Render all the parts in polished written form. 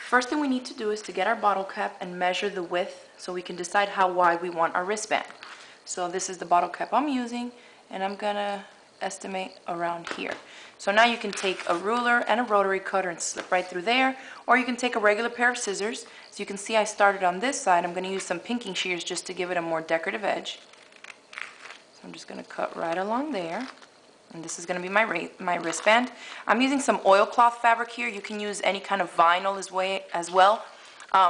First thing we need to do is to get our bottle cap and measure the width so we can decide how wide we want our wristband. So this is the bottle cap I'm using, and I'm gonna estimate around here. So now you can take a ruler and a rotary cutter and slip right through there, or you can take a regular pair of scissors. So you can see I started on this side. I'm gonna use some pinking shears just to give it a more decorative edge. So I'm just gonna cut right along there. And this is going to be my wristband. I'm using some oilcloth fabric here. You can use any kind of vinyl as well.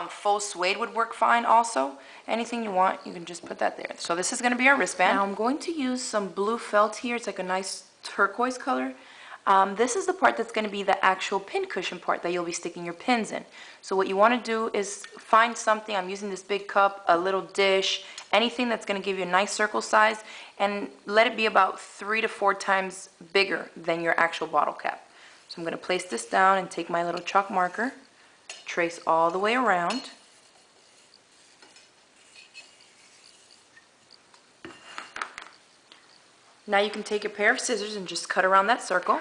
Faux suede would work fine also. Anything you want, you can just put that there. So this is going to be our wristband. Now I'm going to use some blue felt here. It's like a nice turquoise color. This is the part that's going to be the actual pin cushion part that you'll be sticking your pins in. So what you want to do is find something. I'm using this big cup, a little dish, anything that's going to give you a nice circle size, and let it be about 3 to 4 times bigger than your actual bottle cap. So I'm going to place this down and take my little chalk marker, trace all the way around. Now you can take a pair of scissors and just cut around that circle.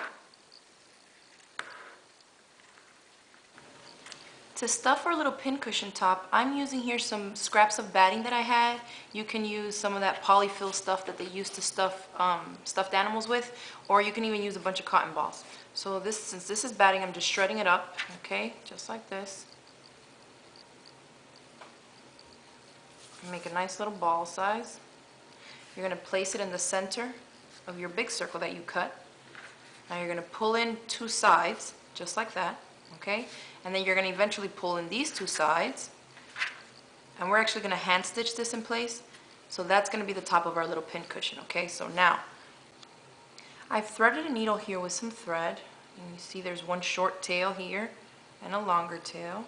To stuff our little pin cushion top, I'm using here some scraps of batting that I had. You can use some of that polyfill stuff that they used to stuff stuffed animals with, or you can even use a bunch of cotton balls. So since this is batting, I'm just shredding it up, okay, just like this. Make a nice little ball size. You're going to place it in the center of your big circle that you cut. Now you're going to pull in 2 sides, just like that, okay? And then you're going to eventually pull in these 2 sides. And we're actually going to hand stitch this in place. So that's going to be the top of our little pin cushion, okay? So now, I've threaded a needle here with some thread. And you see there's one short tail here and a longer tail.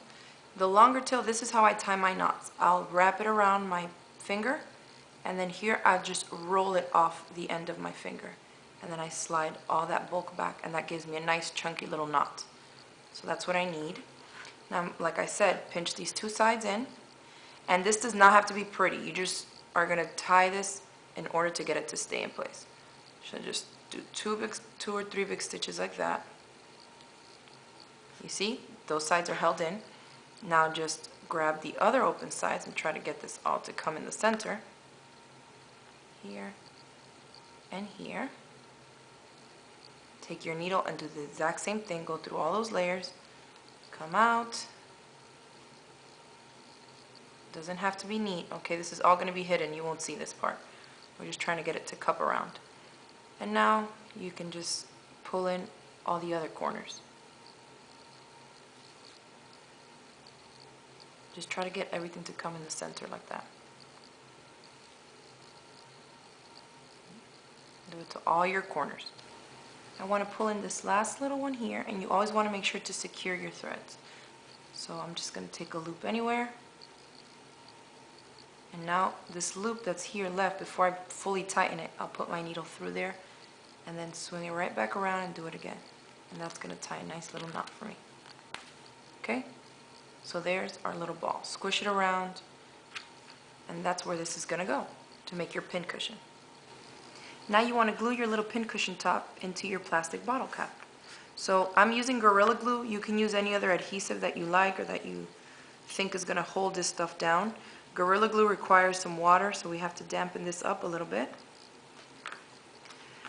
The longer tail, this is how I tie my knots. I'll wrap it around my finger, and then here I'll just roll it off the end of my finger. And then I slide all that bulk back, and that gives me a nice chunky little knot. So that's what I need. Now, like I said, pinch these 2 sides in. And this does not have to be pretty. You just are going to tie this in order to get it to stay in place. So just do 2 or 3 big stitches like that. You see? Those sides are held in. Now just grab the other open sides and try to get this all to come in the center. Here and here. Take your needle and do the exact same thing. Go through all those layers. Come out. Doesn't have to be neat. Okay, this is all going to be hidden. You won't see this part. We're just trying to get it to cup around. And now you can just pull in all the other corners. Just try to get everything to come in the center like that. Do it to all your corners. I want to pull in this last little one here, and you always want to make sure to secure your threads. So I'm just going to take a loop anywhere. And now this loop that's here left, before I fully tighten it, I'll put my needle through there and then swing it right back around and do it again. And that's going to tie a nice little knot for me. Okay? So there's our little ball. Squish it around, and that's where this is going to go to make your pin cushion. Now you want to glue your little pin cushion top into your plastic bottle cap. So I'm using Gorilla Glue. You can use any other adhesive that you like or that you think is going to hold this stuff down. Gorilla Glue requires some water, so we have to dampen this up a little bit.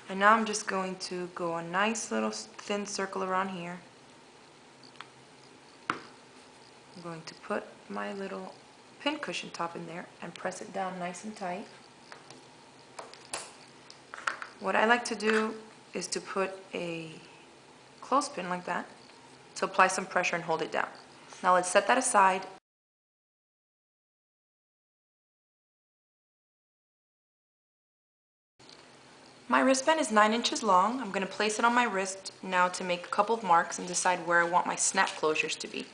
And now I'm just going to go a nice little thin circle around here. I'm going to put my little pin cushion top in there and press it down nice and tight. What I like to do is to put a clothespin like that to apply some pressure and hold it down. Now let's set that aside. My wristband is 9 inches long. I'm going to place it on my wrist now to make a couple of marks and decide where I want my snap closures to be.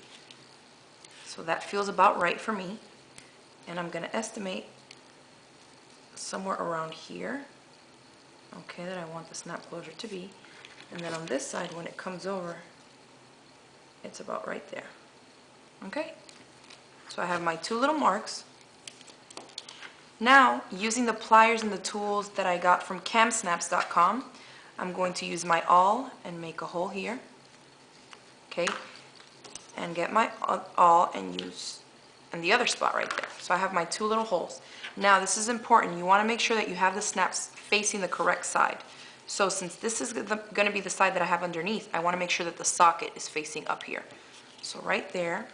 So that feels about right for me. And I'm going to estimate somewhere around here. Okay, that I want the snap closure to be. And then on this side, when it comes over, it's about right there. Okay? So I have my 2 little marks. Now, using the pliers and the tools that I got from camsnaps.com, I'm going to use my awl and make a hole here. Okay? and get my awl and use and the other spot right there. So I have my 2 little holes. Now this is important. You want to make sure that you have the snaps facing the correct side. So since this is going to be the side that I have underneath, I want to make sure that the socket is facing up here. So right there,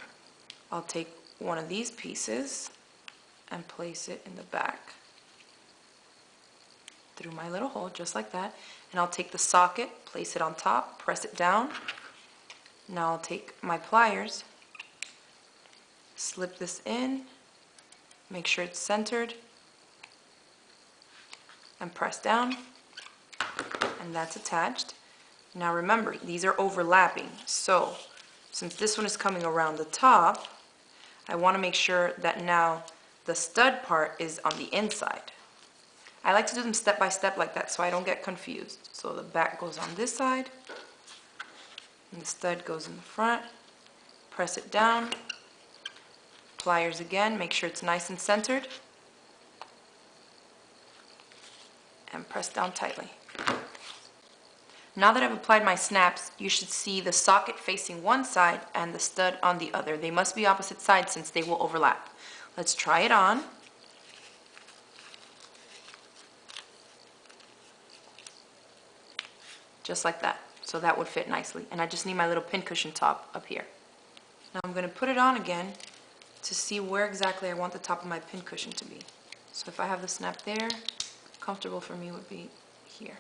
I'll take one of these pieces and place it in the back through my little hole, just like that. And I'll take the socket, place it on top, press it down. Now I'll take my pliers, slip this in, make sure it's centered, and press down, and that's attached. Now remember, these are overlapping, so since this one is coming around the top, I want to make sure that now the stud part is on the inside. I like to do them step by step like that so I don't get confused. So the back goes on this side, and the stud goes in the front. Press it down, pliers again, make sure it's nice and centered, and press down tightly. Now that I've applied my snaps, you should see the socket facing one side and the stud on the other. They must be opposite sides since they will overlap. Let's try it on. Just like that. So that would fit nicely. And I just need my little pin cushion top up here. Now I'm going to put it on again to see where exactly I want the top of my pin cushion to be. So if I have the snap there, comfortable for me would be here.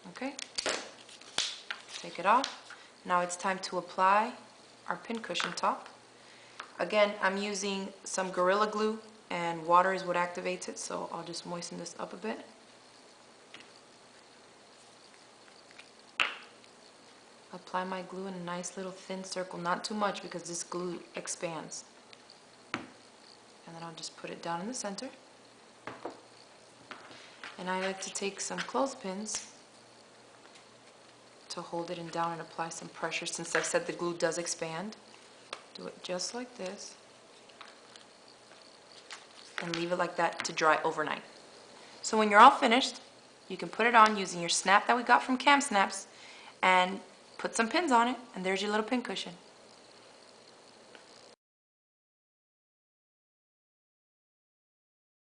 Okay? Take it off. Now it's time to apply our pin cushion top. Again, I'm using some Gorilla Glue, and water is what activates it, so I'll just moisten this up a bit. Apply my glue in a nice little thin circle, not too much because this glue expands. And then I'll just put it down in the center. And I like to take some clothespins to hold it in down and apply some pressure. Since I said the glue does expand, do it just like this and leave it like that to dry overnight. So when you're all finished, you can put it on using your snap that we got from Cam Snaps and put some pins on it, and there's your little pin cushion.